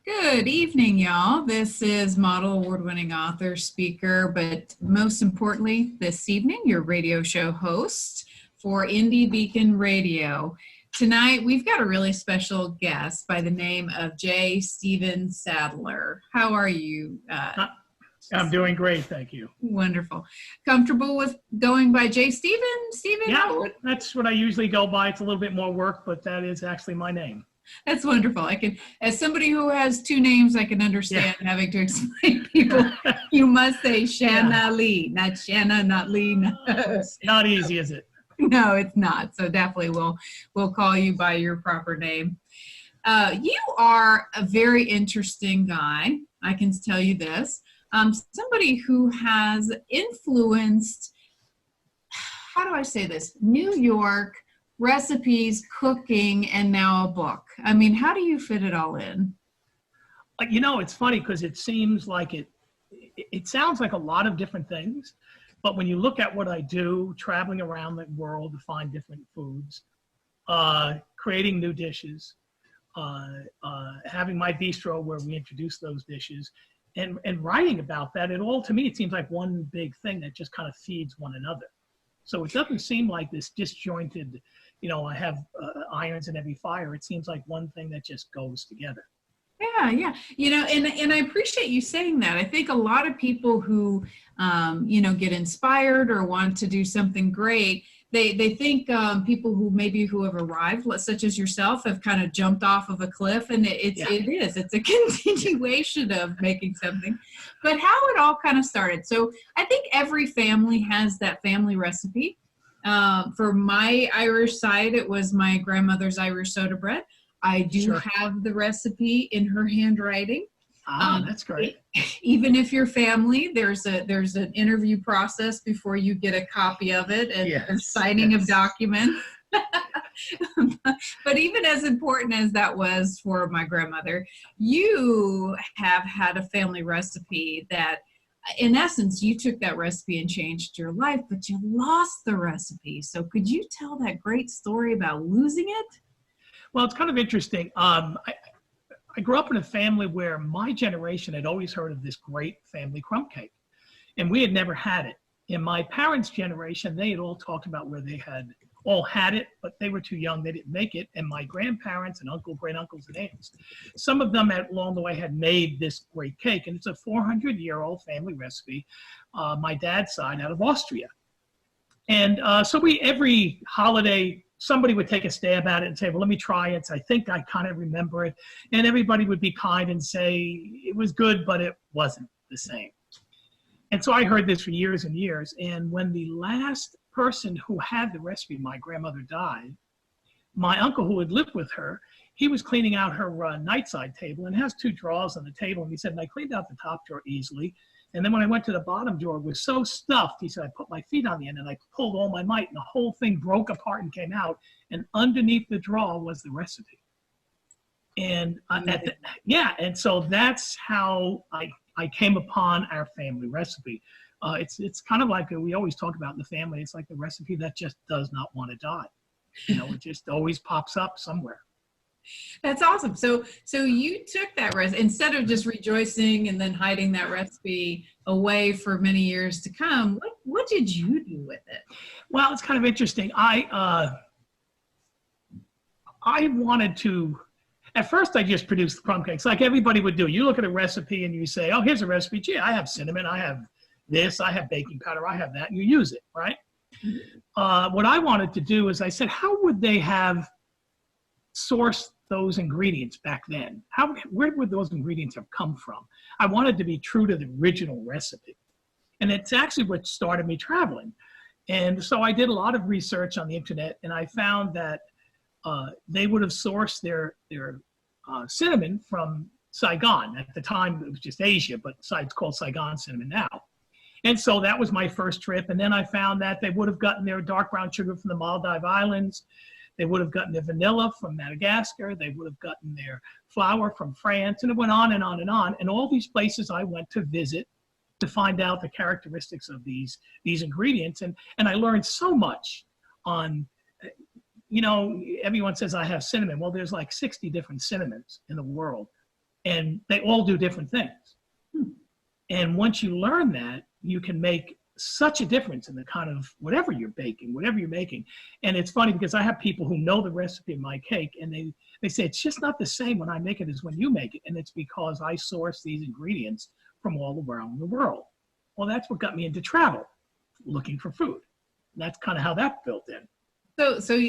Good evening, y'all. This is model award-winning author, speaker, but most importantly, this evening, your radio show host for Indie Beacon Radio. Tonight, we've got a really special guest by the name of J Stephen Sadler. How are you? I'm doing great, thank you. Wonderful. Comfortable with going by J Stephen? Stephen? Yeah, that's what I usually go by. It's a little bit more work, but that is actually my name. That's wonderful. I can, as somebody who has two names, I can understand having to explain people. You must say Shanna Lee, not Shanna, not Lee. No. It's not easy, is it? No, it's not. So definitely we'll call you by your proper name. You are a very interesting guy. I can tell you this. Somebody who has influenced, how do I say this? New York recipes, cooking, and now a book. I mean, how do you fit it all in? You know, it's funny because it seems like it sounds like a lot of different things, but when you look at what I do, traveling around the world to find different foods, creating new dishes, having my bistro where we introduce those dishes, and writing about that, to me, it seems like one big thing that just kind of feeds one another. So it doesn't seem like this disjointed, I have irons in every fire. It seems like one thing that just goes together. Yeah. And I appreciate you saying that. I think a lot of people who, get inspired or want to do something great, they think people who have arrived, such as yourself, have kind of jumped off of a cliff, and it's a continuation of making something. But how it all kind of started. So I think every family has that family recipe. For my Irish side, it was my grandmother's Irish soda bread. I do have the recipe in her handwriting. That's great. Even if you're family, there's an interview process before you get a copy of it and signing of documents. But even as important as that was for my grandmother, you have had a family recipe that, in essence, you took that recipe and changed your life, but you lost the recipe. So could you tell that great story about losing it? Well, it's kind of interesting. I grew up in a family where my generation had always heard of this great family crumb cake, and we had never had it. In my parents' generation, they had all talked about where they had all had it, but they were too young, they didn't make it. And my grandparents and great uncles and aunts, some of them along the way had made this great cake, and it's a 400-year-old family recipe, my dad's side, out of Austria. And so every holiday, somebody would take a stab at it and say, well, let me try it. So I think I kind of remember it. And everybody would be kind and say it was good, but it wasn't the same. And so I heard this for years and years. And when the last person who had the recipe, my grandmother, died, my uncle who had lived with her, he was cleaning out her nightside table, and it has 2 drawers on the table. And he said, and I cleaned out the top drawer easily. And then when I went to the bottom drawer, it was so stuffed, he said, I put my feet on the end and I pulled all my might, and the whole thing broke apart and came out. And underneath the drawer was the recipe. And and so that's how I came upon our family recipe. It's kind of like we always talk about in the family. It's like the recipe that just does not want to die. It just always pops up somewhere. That's awesome. So you took that recipe, instead of just rejoicing and then hiding that recipe away for many years to come. What did you do with it? Well, it's kind of interesting. I wanted to, at first I just produced crumb cakes like everybody would do. You look at a recipe and you say, oh, here's a recipe. Gee, I have cinnamon, I have this, I have baking powder, I have that, and you use it, right? What I wanted to do is I said, how would they have sourced those ingredients back then? Where would those ingredients have come from? I wanted to be true to the original recipe. And it's actually what started me traveling. And so I did a lot of research on the internet, and I found that they would have sourced their cinnamon from Saigon. At the time, it was just Asia, but it's called Saigon cinnamon now. And so that was my first trip. And then I found that they would have gotten their dark brown sugar from the Maldive Islands. They would have gotten their vanilla from Madagascar. They would have gotten their flour from France. And it went on and on and on. And all these places I went to visit to find out the characteristics of these ingredients. And I learned so much on, everyone says I have cinnamon. Well, there's like 60 different cinnamons in the world. and they all do different things. And once you learn that, you can make such a difference in the kind of whatever you're baking, whatever you're making. And it's funny because I have people who know the recipe of my cake, and they say it's just not the same when I make it as when you make it. And it's because I source these ingredients from all around the world. Well, that's what got me into travel, looking for food. And that's kind of how that built in. So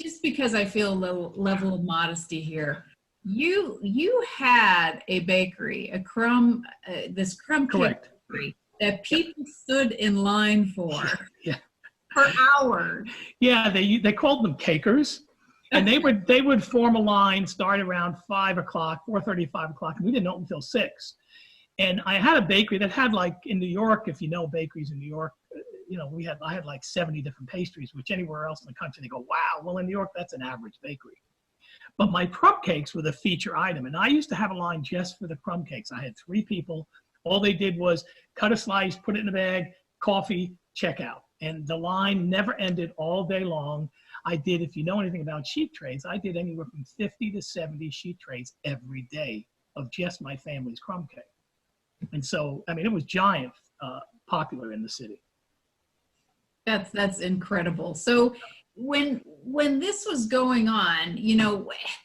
just because I feel a little level of modesty here, you had a bakery, this crumb cake bakery that people stood in line for hours. Yeah, they called them cakers, and they would form a line, start around 5 o'clock, 4:30, 5 o'clock, and we didn't open until 6. And I had a bakery that had, like, in New York, if you know bakeries in New York, I had like 70 different pastries, which anywhere else in the country, they go, wow, well, in New York, that's an average bakery. But my crumb cakes were the feature item. And I used to have a line just for the crumb cakes. I had 3 people. All they did was cut a slice, put it in a bag, coffee, check out. And the line never ended all day long. I did, if you know anything about sheet trays, I did anywhere from 50 to 70 sheet trays every day of just my family's crumb cake. And so, I mean, it was giant, popular in the city. That's incredible. So when this was going on,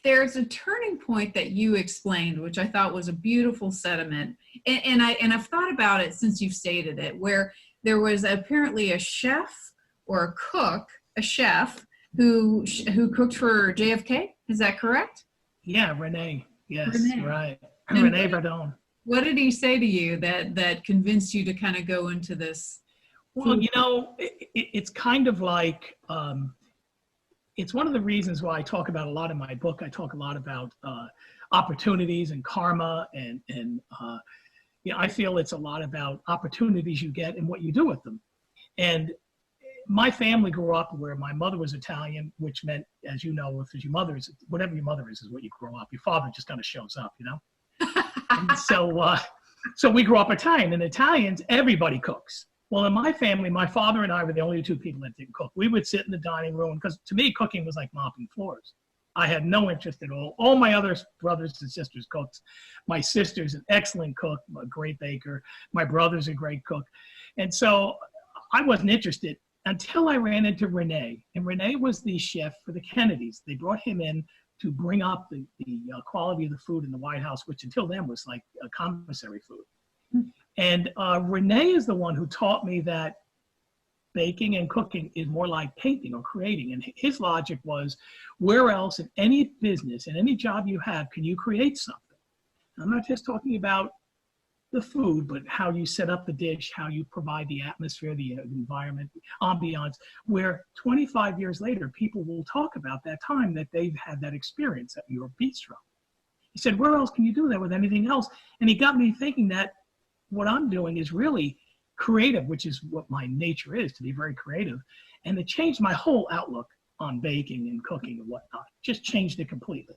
there's a turning point that you explained, which I thought was a beautiful sentiment. And I've thought about it since you've stated it, where there was apparently a chef who cooked for JFK. Is that correct? Yeah, Renee. Yes, Renee. Right. And Renee Verdon. What did he say to you that convinced you to kind of go into this? Well, it's kind of like, it's one of the reasons why I talk about a lot in my book. I talk a lot about opportunities and karma, and I feel it's a lot about opportunities you get and what you do with them. And my family grew up where my mother was Italian, which meant, as you know, if your mother is, whatever your mother is what you grow up. Your father just kind of shows up, And so we grew up Italian, and Italians, everybody cooks. Well, in my family, my father and I were the only 2 people that didn't cook. We would sit in the dining room, because to me, cooking was like mopping floors. I had no interest at all. All my other brothers and sisters cooked. My sister's an excellent cook, a great baker. My brother's a great cook. And so I wasn't interested until I ran into Rene. And Rene was the chef for the Kennedys. They brought him in to bring up the quality of the food in the White House, which until then was like a commissary food. And Rene is the one who taught me that baking and cooking is more like painting or creating. And his logic was, where else in any business, in any job you have, can you create something? I'm not just talking about the food, but how you set up the dish, how you provide the atmosphere, the environment, the ambiance, where 25 years later, people will talk about that time that they've had that experience at your bistro. He said, where else can you do that with anything else? And he got me thinking that what I'm doing is really creative, which is what my nature is, to be very creative. And it changed my whole outlook on baking and cooking and whatnot. Just changed it completely.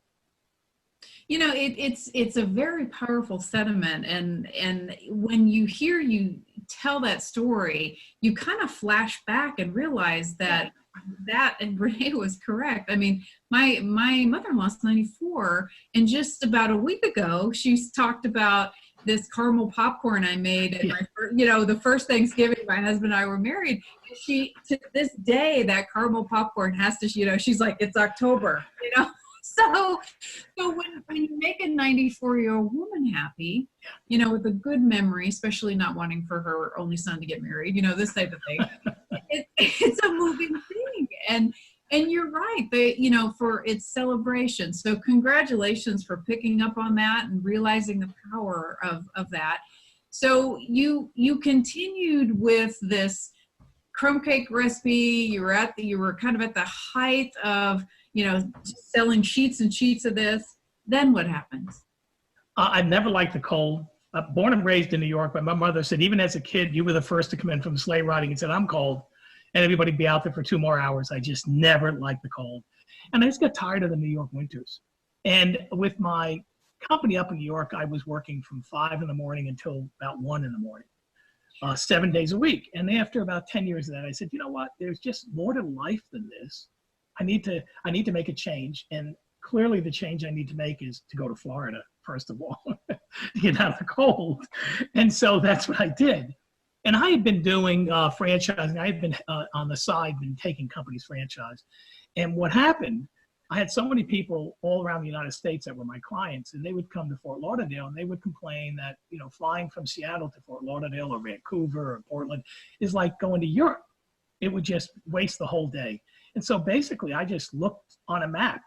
It's a very powerful sentiment, and when you hear you tell that story, you kind of flash back and realize that and Renee was correct. I mean, my mother-in-law's 94, and just about a week ago, she talked about this caramel popcorn I made at the first Thanksgiving my husband and I were married. She, to this day, that caramel popcorn has to, she's like, it's October, So when you make a 94-year-old woman happy, with a good memory, especially not wanting for her only son to get married, this type of thing, it's a moving thing. And you're right, for its celebration. So congratulations for picking up on that and realizing the power of that. So you continued with this crumb cake recipe. You were kind of at the height of, selling sheets and sheets of this. Then what happens? I've never liked the cold. Born and raised in New York, but my mother said, even as a kid, you were the first to come in from sleigh riding and said, I'm cold. And everybody be out there for 2 more hours. I just never liked the cold. And I just got tired of the New York winters. And with my company up in New York, I was working from 5 in the morning until about 1 in the morning, 7 days a week. And after about 10 years of that, I said, you know what? There's just more to life than this. I need to make a change. And clearly the change I need to make is to go to Florida, first of all. to get out of the cold. And so that's what I did. And I had been doing franchising. I had been on the side, been taking companies franchise. And what happened, I had so many people all around the United States that were my clients, and they would come to Fort Lauderdale and they would complain that, you know, flying from Seattle to Fort Lauderdale or Vancouver or Portland is like going to Europe. It would just waste the whole day. And so basically I just looked on a map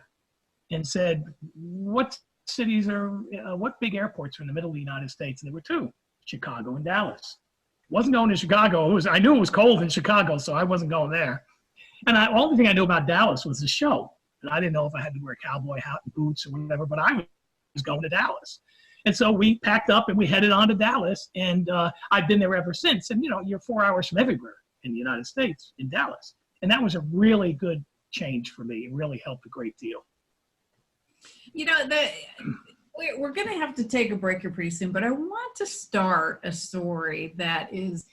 and said, what cities are, what big airports are in the middle of the United States? And there were two, Chicago and Dallas. Wasn't going to Chicago. I knew it was cold in Chicago, so I wasn't going there. And all the thing I knew about Dallas was the show. And I didn't know if I had to wear a cowboy hat and boots or whatever, but I was going to Dallas. And so we packed up and we headed on to Dallas, and I've been there ever since. And, you know, you're 4 hours from everywhere in the United States, in Dallas. And that was a really good change for me. It really helped a great deal. You know, we're going to have to take a break here pretty soon, but I want to start a story that is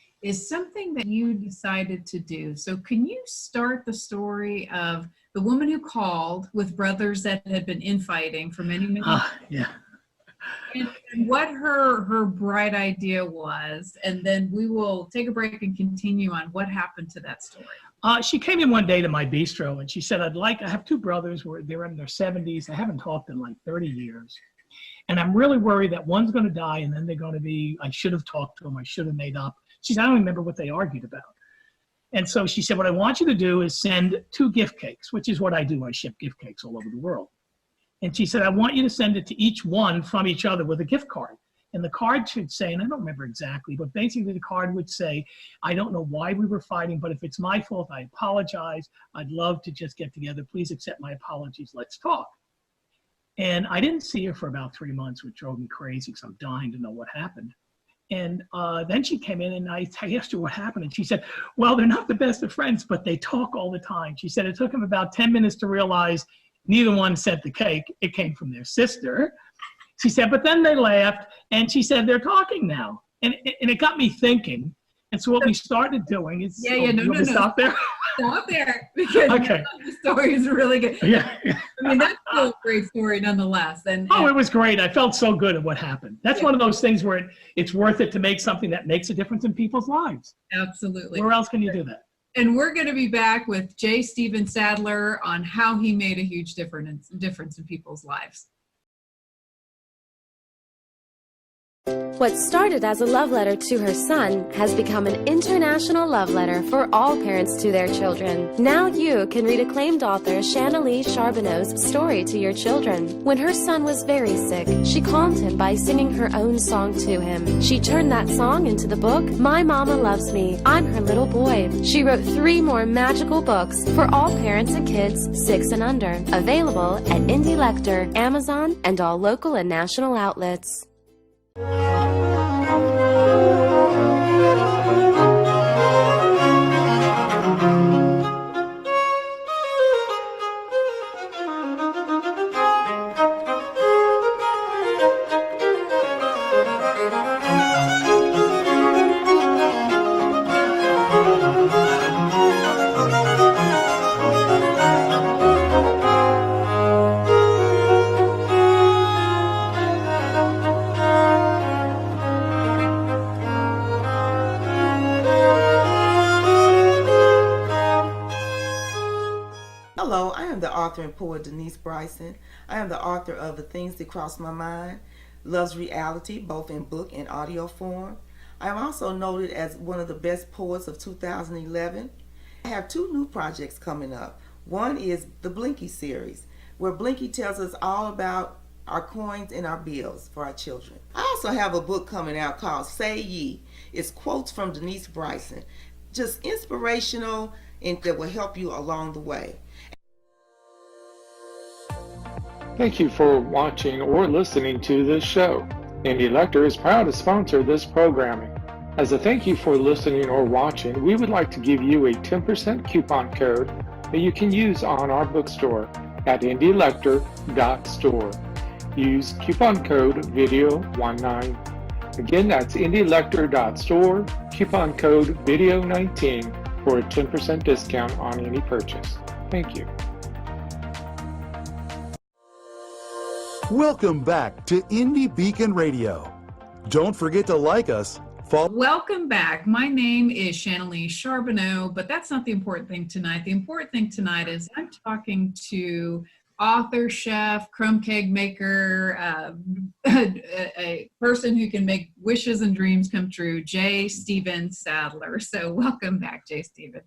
something that you decided to do. So can you start the story of the woman who called with brothers that had been infighting for many years? Yeah. And what her bright idea was, and then we will take a break and continue on what happened to that story. She came in one day to my bistro and she said, I have two brothers where they're in their 70s. I haven't talked in like 30 years. And I'm really worried that one's going to die and then they're going to be, I should have talked to them. I should have made up. She said, I don't remember what they argued about. And so she said, what I want you to do is send 2 gift cakes, which is what I do. I ship gift cakes all over the world. And she said, I want you to send it to each one from each other with a gift card. And the card should say, and I don't remember exactly, but basically the card would say, I don't know why we were fighting, but if it's my fault, I apologize. I'd love to just get together. Please accept my apologies. Let's talk. And I didn't see her for about 3 months, which drove me crazy because I'm dying to know what happened. And then she came in and I asked her what happened. And she said, well, they're not the best of friends, but they talk all the time. She said it took them about 10 minutes to realize neither one sent the cake. It came from their sister. She said, but then they laughed, and she said, they're talking now. And it got me thinking. And so what we started doing is, no. Stop there? Stop there, because okay. The story is really good. Yeah. I mean, that's still a great story nonetheless. And it was great. I felt so good at what happened. That's one of those things where it's worth it to make something that makes a difference in people's lives. Absolutely. Where else can you do that? And we're going to be back with J Stephen Sadler on how he made a huge difference in people's lives. What started as a love letter to her son has become an international love letter for all parents to their children. Now you can read acclaimed author Shanalee Charbonneau's story to your children. When her son was very sick, she calmed him by singing her own song to him. She turned that song into the book, My Mama Loves Me, I'm Her Little Boy. She wrote 3 more magical books for all parents and kids 6 and under. Available at Indie Lecter, Amazon, and all local and national outlets. Hello, I am the author and poet Denise Bryson. I am the author of The Things That Cross My Mind, Love's Reality, both in book and audio form. I am also noted as one of the best poets of 2011. I have 2 new projects coming up. One is the Blinky series, where Blinky tells us all about our coins and our bills for our children. I also have a book coming out called Say Ye. It's quotes from Denise Bryson, just inspirational and that will help you along the way. Thank you for watching or listening to this show. Indie Lecter is proud to sponsor this programming. As a thank you for listening or watching, we would like to give you a 10% coupon code that you can use on our bookstore at indielecter.store. Use coupon code video19. Again, that's indielecter.store, coupon code video19 for a 10% discount on any purchase. Thank you. Welcome back to Indie Beacon Radio. Don't forget to like us. Welcome back. My name is Shanalee Charbonneau, but that's not the important thing tonight. The important thing tonight is I'm talking to author, chef, crumb cake maker, a person who can make wishes and dreams come true, J Stephen Sadler. So welcome back, J Stephen.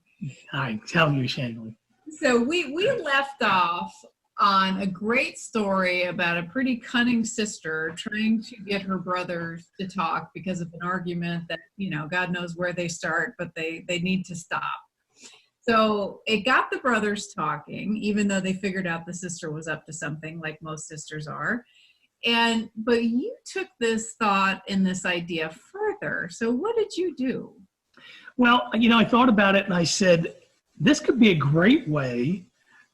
Hi, how are you, Shanalee? So we left off on a great story about a pretty cunning sister trying to get her brothers to talk because of an argument that, you know, God knows where they start, but they need to stop. So it got the brothers talking, even though they figured out the sister was up to something, like most sisters are. But you took this thought and this idea further. So what did you do? Well, you know, I thought about it and I said, this could be a great way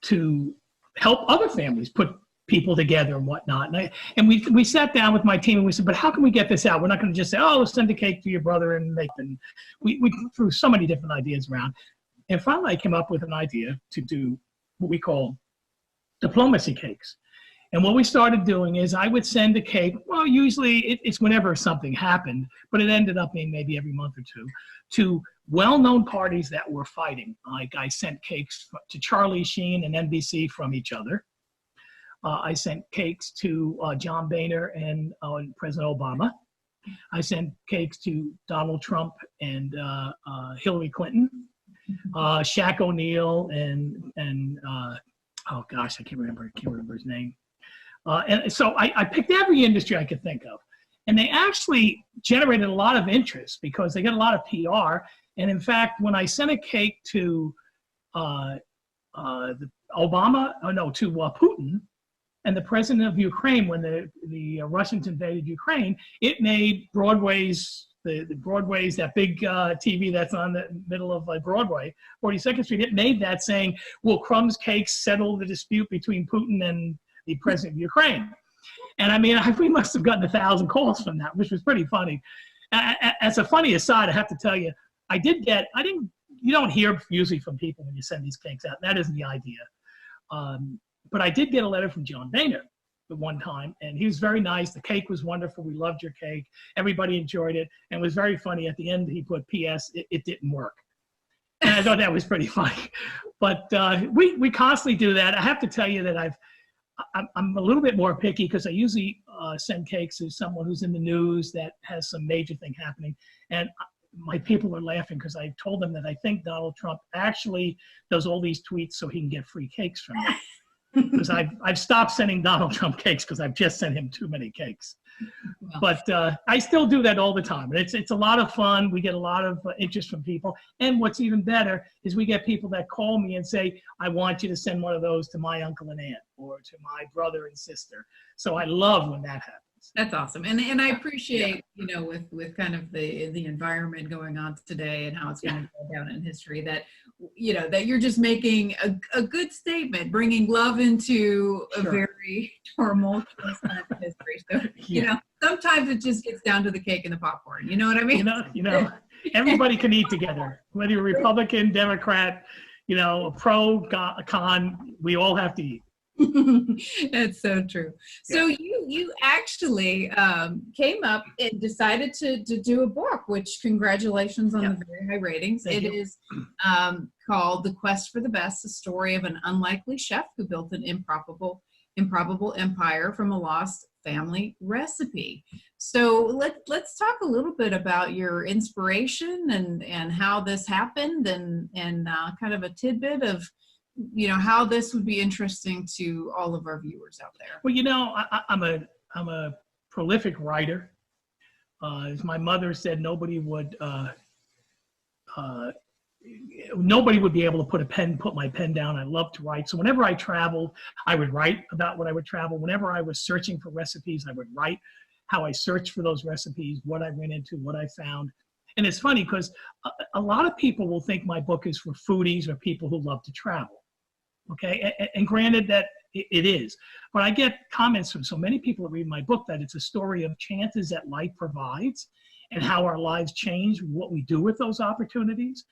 to help other families put people together and whatnot. And we sat down with my team and we said, but how can we get this out? We're not going to just say, oh, send a cake to your brother and make them. We threw so many different ideas around. And finally I came up with an idea to do what we call diplomacy cakes. And what we started doing is I would send a cake, well, usually it's whenever something happened, but it ended up being maybe every month or two, to well-known parties that were fighting. Like I sent cakes to Charlie Sheen and NBC from each other. I sent cakes to John Boehner and President Obama. I sent cakes to Donald Trump and Hillary Clinton, Shaq O'Neal and oh gosh, I can't remember his name. And so I picked every industry I could think of. And they actually generated a lot of interest because they get a lot of PR. And in fact, when I sent a cake to Putin and the president of Ukraine, when the Russians invaded Ukraine, it made Broadway's, that big TV that's on the middle of Broadway, 42nd Street, it made that saying, will Crumb Cakes settle the dispute between Putin and the president of Ukraine? And I mean, we must have gotten 1,000 calls from that, which was pretty funny. As a funny aside, I have to tell you, you don't hear usually from people when you send these cakes out. That isn't the idea. But I did get a letter from John Boehner at one time, and he was very nice. The cake was wonderful. We loved your cake. Everybody enjoyed it. And it was very funny. At the end, he put, P.S., it didn't work. And I thought that was pretty funny. But we constantly do that. I have to tell you that I'm a little bit more picky because I usually send cakes to someone who's in the news that has some major thing happening. And my people are laughing because I told them that I think Donald Trump actually does all these tweets so he can get free cakes from me. Because I've stopped sending Donald Trump cakes because I've just sent him too many cakes. Wow. But I still do that all the time. And it's a lot of fun. We get a lot of interest from people. And what's even better is we get people that call me and say, I want you to send one of those to my uncle and aunt or to my brother and sister. So I love when that happens. That's awesome. And I appreciate, you know, with kind of the environment going on today and how it's going to go down in history, that, you know, that you're just making a good statement, bringing love into a very tumultuous time of history. So, you know, sometimes it just gets down to the cake and the popcorn. You know what I mean? You know, everybody can eat together, whether you're Republican, Democrat, you know, pro, con, we all have to eat. That's so true. So you actually came up and decided to do a book, which congratulations on the very high ratings. It is called The Quest for the Best, a story of an unlikely chef who built an improbable empire from a lost family recipe. So let's talk a little bit about your inspiration and how this happened and kind of a tidbit of, you know, how this would be interesting to all of our viewers out there. Well, you know, I'm a prolific writer. As my mother said, nobody would be able to put my pen down. I love to write. So whenever I traveled, I would write about what I would travel. Whenever I was searching for recipes, I would write how I searched for those recipes, what I ran into, what I found. And it's funny because a lot of people will think my book is for foodies or people who love to travel. Okay, and granted that it is, but I get comments from so many people that read my book that it's a story of chances that life provides and how our lives change, what we do with those opportunities.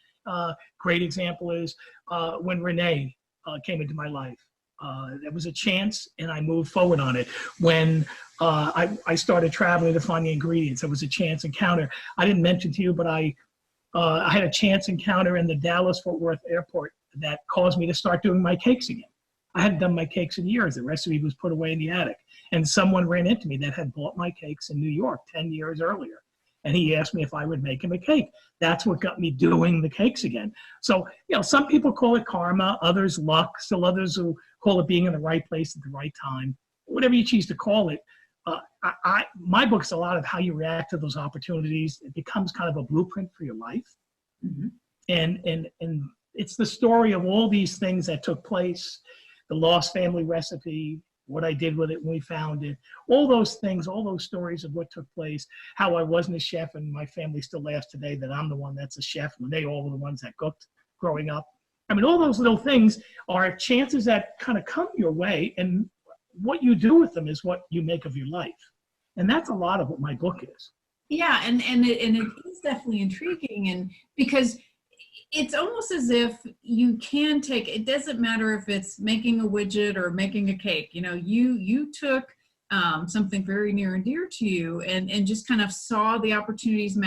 Great example is when Renee came into my life. there was a chance, and I moved forward on it. When I started traveling to find the ingredients, there was a chance encounter. I didn't mention to you, but I had a chance encounter in the Dallas-Fort Worth airport that caused me to start doing my cakes again. I hadn't done my cakes in years. The recipe was put away in the attic. And someone ran into me that had bought my cakes in New York 10 years earlier. And he asked me if I would make him a cake. That's what got me doing the cakes again. So, you know, some people call it karma, others luck, still others who call it being in the right place at the right time. Whatever you choose to call it. My book's a lot of how you react to those opportunities. It becomes kind of a blueprint for your life. Mm-hmm. And it's the story of all these things that took place, the lost family recipe, what I did with it when we found it, all those things, all those stories of what took place, how I wasn't a chef, and my family still laughs today that I'm the one that's a chef, when they all were the ones that cooked growing up. I mean, all those little things are chances that kind of come your way, and what you do with them is what you make of your life. And that's a lot of what my book is. Yeah, and it is definitely intriguing, and because it's almost as if you can take, it doesn't matter if it's making a widget or making a cake, you know, you took something very near and dear to you and just kind of saw the opportunities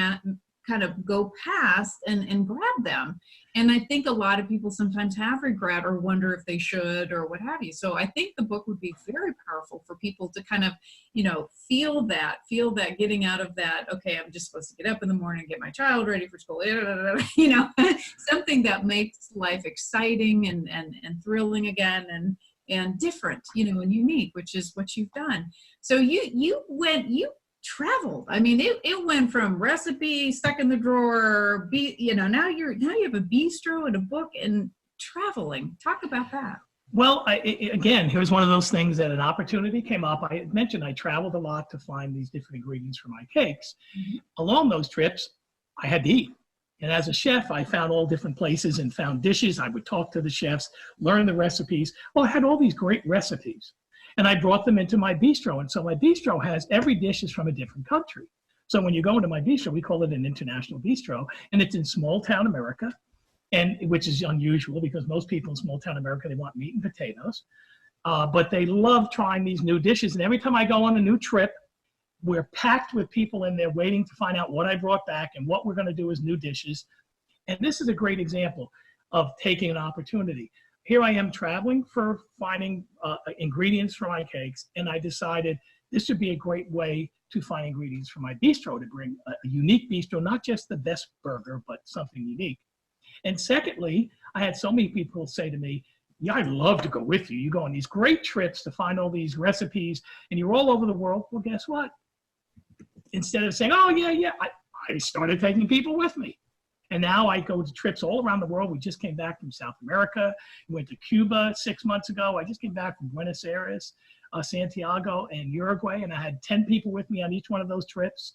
kind of go past and grab them. And I think a lot of people sometimes have regret or wonder if they should or what have you. So I think the book would be very powerful for people to kind of, you know, feel that getting out of that, okay, I'm just supposed to get up in the morning, get my child ready for school, you know, something that makes life exciting and thrilling again and different, you know, and unique, which is what you've done. So you traveled. I mean, it went from recipe stuck in the drawer, you know, now you have a bistro and a book and traveling. Talk about that. Well, again, here's one of those things that an opportunity came up. I had mentioned I traveled a lot to find these different ingredients for my cakes. Mm-hmm. Along those trips, I had to eat. And as a chef, I found all different places and found dishes. I would talk to the chefs, learn the recipes. Well, I had all these great recipes. And I brought them into my bistro. And so my bistro has every dish is from a different country. So when you go into my bistro, we call it an international bistro, and it's in small town America, and which is unusual because most people in small town America, they want meat and potatoes. But they love trying these new dishes. And every time I go on a new trip, we're packed with people in there waiting to find out what I brought back and what we're going to do as new dishes. And this is a great example of taking an opportunity. Here I am traveling for finding ingredients for my cakes, and I decided this would be a great way to find ingredients for my bistro, to bring a unique bistro, not just the best burger, but something unique. And secondly, I had so many people say to me, yeah, I'd love to go with you. You go on these great trips to find all these recipes, and you're all over the world. Well, guess what? Instead of saying, oh, yeah, I started taking people with me. And now I go to trips all around the world. We just came back from South America. We went to Cuba 6 months ago. I just came back from Buenos Aires, Santiago, and Uruguay. And I had 10 people with me on each one of those trips.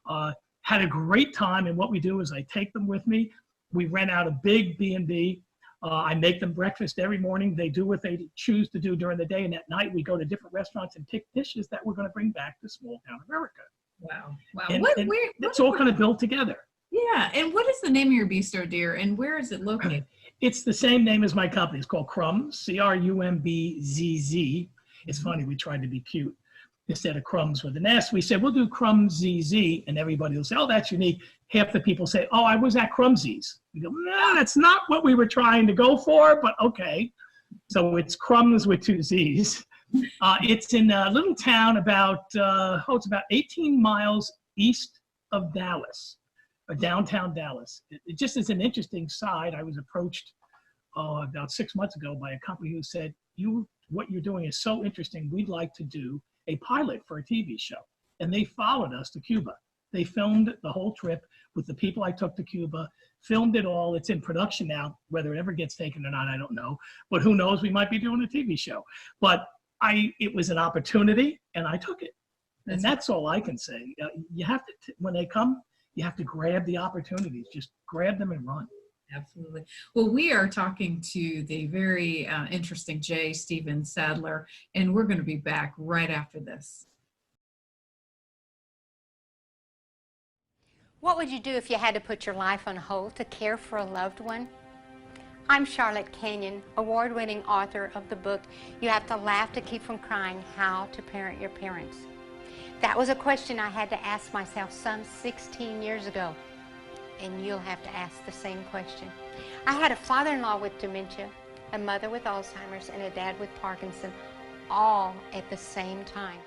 Had a great time. And what we do is I take them with me. We rent out a big B&B. I make them breakfast every morning. They do what they choose to do during the day. And at night, we go to different restaurants and pick dishes that we're going to bring back to small town America. Wow. And it's all kind of built together. Yeah, and what is the name of your bistro, dear, and where is it located? It's the same name as my company. It's called Crumbs, Crumbzz. It's funny, we tried to be cute. Instead of crumbs with an S, we said, we'll do Crumbzz, and everybody will say, oh, that's unique. Half the people say, oh, I was at Crumbz's. We go, no, that's not what we were trying to go for, but okay. So it's Crumbs with 2 Z's. It's in a little town about, it's about 18 miles east of Dallas. Downtown Dallas. It just is an interesting side. I was approached about 6 months ago by a company who said, what you're doing is so interesting. We'd like to do a pilot for a TV show. And they followed us to Cuba. They filmed the whole trip with the people I took to Cuba, filmed it all. It's in production now. Whether it ever gets taken or not, I don't know. But who knows, we might be doing a TV show. But it was an opportunity, and I took it. And that's all I can say. You have to, when they come, you have to grab the opportunities. Just grab them and run. Absolutely. Well, we are talking to the very interesting J Stephen Sadler, and we're going to be back right after this. What would you do if you had to put your life on hold to care for a loved one? I'm Charlotte Kenyon, award-winning author of the book, You Have to Laugh to Keep from Crying, How to Parent Your Parents. That was a question I had to ask myself some 16 years ago, and you'll have to ask the same question. I had a father-in-law with dementia, a mother with Alzheimer's, and a dad with Parkinson, all at the same time.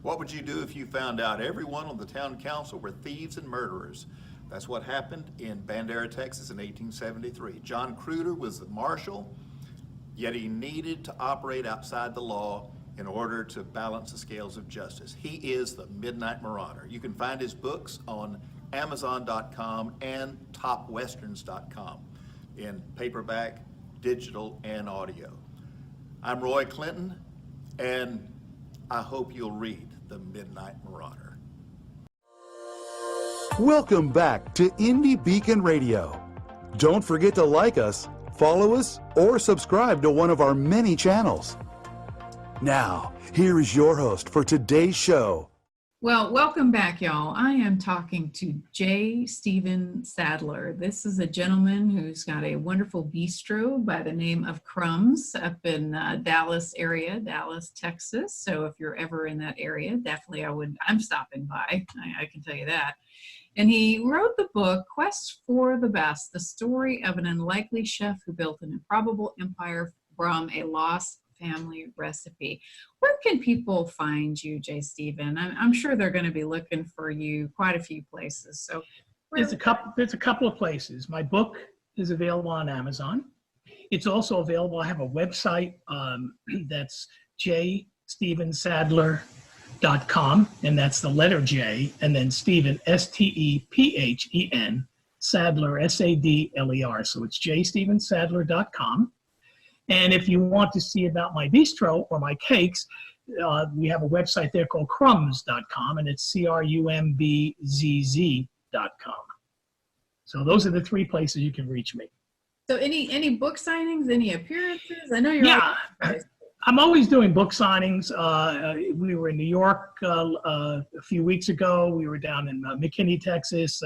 What would you do if you found out everyone on the town council were thieves and murderers? That's what happened in Bandera, Texas in 1873. John Cruder was the marshal, yet he needed to operate outside the law in order to balance the scales of justice. He is the Midnight Marauder. You can find his books on Amazon.com and TopWesterns.com in paperback, digital, and audio. I'm Roy Clinton, and I hope you'll read The Midnight Marauder. Welcome back to Indie Beacon Radio. Don't forget to like us, follow us, or subscribe to one of our many channels. Now, here is your host for today's show. Well, welcome back, y'all. I am talking to J Stephen Sadler. This is a gentleman who's got a wonderful bistro by the name of Crumbs up in Dallas area, Dallas, Texas. So if you're ever in that area, definitely I'm stopping by. I can tell you that. And he wrote the book, Quest for the Best, the story of an unlikely chef who built an improbable empire from a lost family recipe. Where can people find you, J. Stephen? I'm sure they're going to be looking for you quite a few places. So there's a couple of places. My book is available on Amazon. It's also available. I have a website that's jstephensadler.com, and that's the letter J, and then Stephen, S-T-E-P-H-E-N, Sadler, S-A-D-L-E-R. So it's jstephensadler.com. And if you want to see about my bistro or my cakes, we have a website there called crumbs.com, and it's CRUMBZZ.com. So those are the three places you can reach me. So any book signings, any appearances? I know you're I'm always doing book signings. We were in New York a few weeks ago. We were down in McKinney, Texas.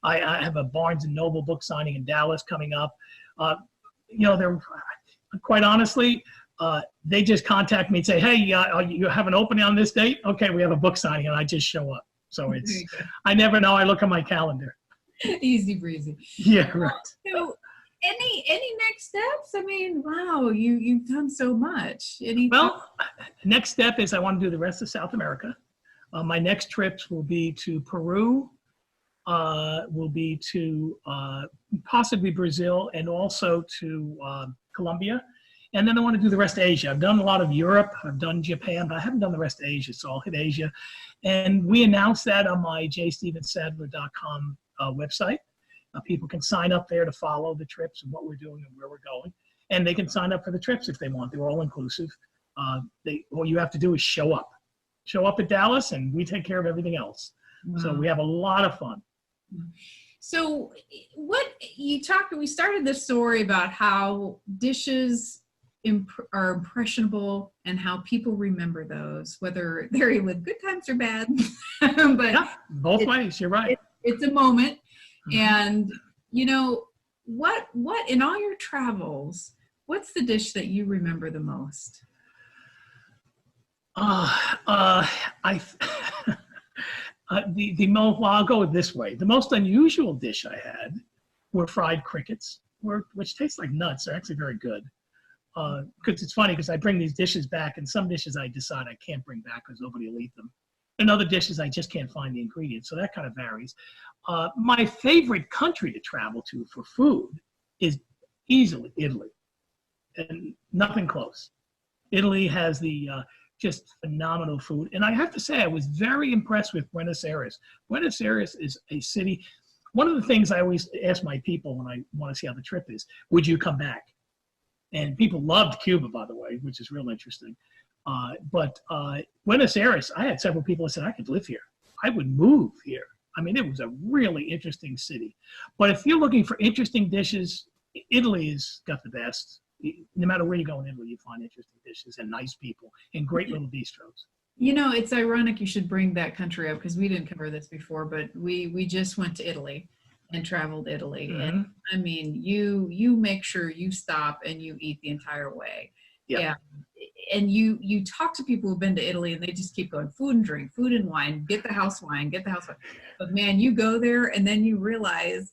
I have a Barnes & Noble book signing in Dallas coming up. They're quite honestly, they just contact me and say, hey, you have an opening on this date? Okay, we have a book signing, and I just show up. So I never know. I look at my calendar. Easy breezy. Yeah, right. So any next steps? I mean, wow, you've done so much. Well, next step is I want to do the rest of South America. My next trips will be to Peru, will be to possibly Brazil, and also to Colombia. And then I want to do the rest of Asia. I've done a lot of Europe, I've done Japan, but I haven't done the rest of Asia, so I'll hit Asia. And we announced that on my jstephensadler.com website. People can sign up there to follow the trips and what we're doing and where we're going. And they can sign up for the trips if they want. They're all inclusive. All you have to do is show up. Show up at Dallas, and we take care of everything else. Wow. So we have a lot of fun. So we started this story about how dishes are impressionable and how people remember those, whether they're with good times or bad. But yeah, both ways, you're right. It's a moment. And what in all your travels, what's the dish that you remember the most? I'll go this way. The most unusual dish I had were fried crickets, which taste like nuts. They're actually very good. Because it's funny, because I bring these dishes back, and some dishes I decide I can't bring back because nobody will eat them. And other dishes I just can't find the ingredients, so that kind of varies. My favorite country to travel to for food is easily Italy, and nothing close. Italy has the just phenomenal food. And I have to say, I was very impressed with Buenos Aires. Buenos Aires is a city. One of the things I always ask my people when I want to see how the trip is, would you come back? And people loved Cuba, by the way, which is real interesting. But Buenos Aires, I had several people that said I could live here. I would move here. I mean, it was a really interesting city. But if you're looking for interesting dishes, Italy has got the best. No matter where you go in Italy, you find interesting dishes and nice people and great little bistros. You know, it's ironic you should bring that country up because we didn't cover this before, but we just went to Italy and traveled Italy. Mm-hmm. And I mean, you make sure you stop and you eat the entire way. Yep. Yeah. And you talk to people who've been to Italy and they just keep going food and drink, food and wine, get the house wine. But man, you go there and then you realize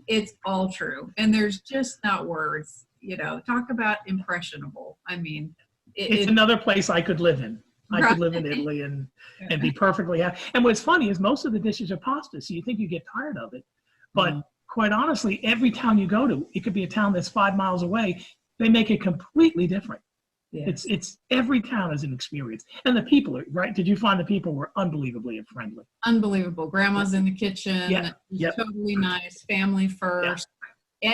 it's all true. And there's just not words, you know, talk about impressionable. I mean, it's another place I could live in. I could live in Italy and be perfectly happy. And what's funny is most of the dishes are pasta, so you think you get tired of it. But quite honestly, every town you go to, it could be a town that's 5 miles away, they make it completely different. Yes. It's every town is an experience. And the people are, right? Did you find the people were unbelievably friendly? Unbelievable. Grandma's in the kitchen. Yeah. Totally nice. Family first. Yeah.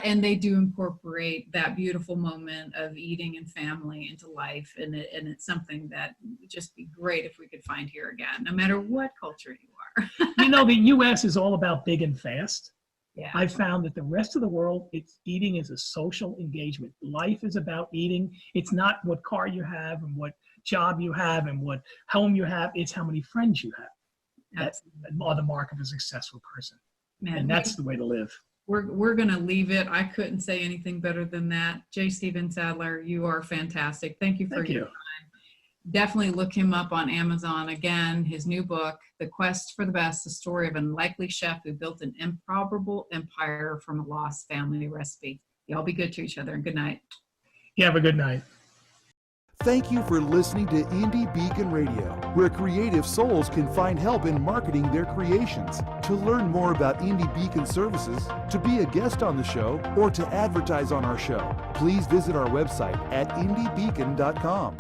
And they do incorporate that beautiful moment of eating and family into life. And it's something that would just be great if we could find here again, no matter what culture you are. You know, the U.S. is all about big and fast. Yeah. I've found that the rest of the world, eating is a social engagement. Life is about eating. It's not what car you have and what job you have and what home you have. It's how many friends you have. That's the mark of a successful person. Man, and that's the way to live. We're going to leave it. I couldn't say anything better than that. J. Stephen Sadler, you are fantastic. Thank you for your time. Definitely look him up on Amazon. Again, his new book, The Quest for the Best, the story of an unlikely chef who built an improbable empire from a lost family recipe. Y'all be good to each other and good night. You have a good night. Thank you for listening to Indie Beacon Radio, where creative souls can find help in marketing their creations. To learn more about Indie Beacon services, to be a guest on the show, or to advertise on our show, please visit our website at indiebeacon.com.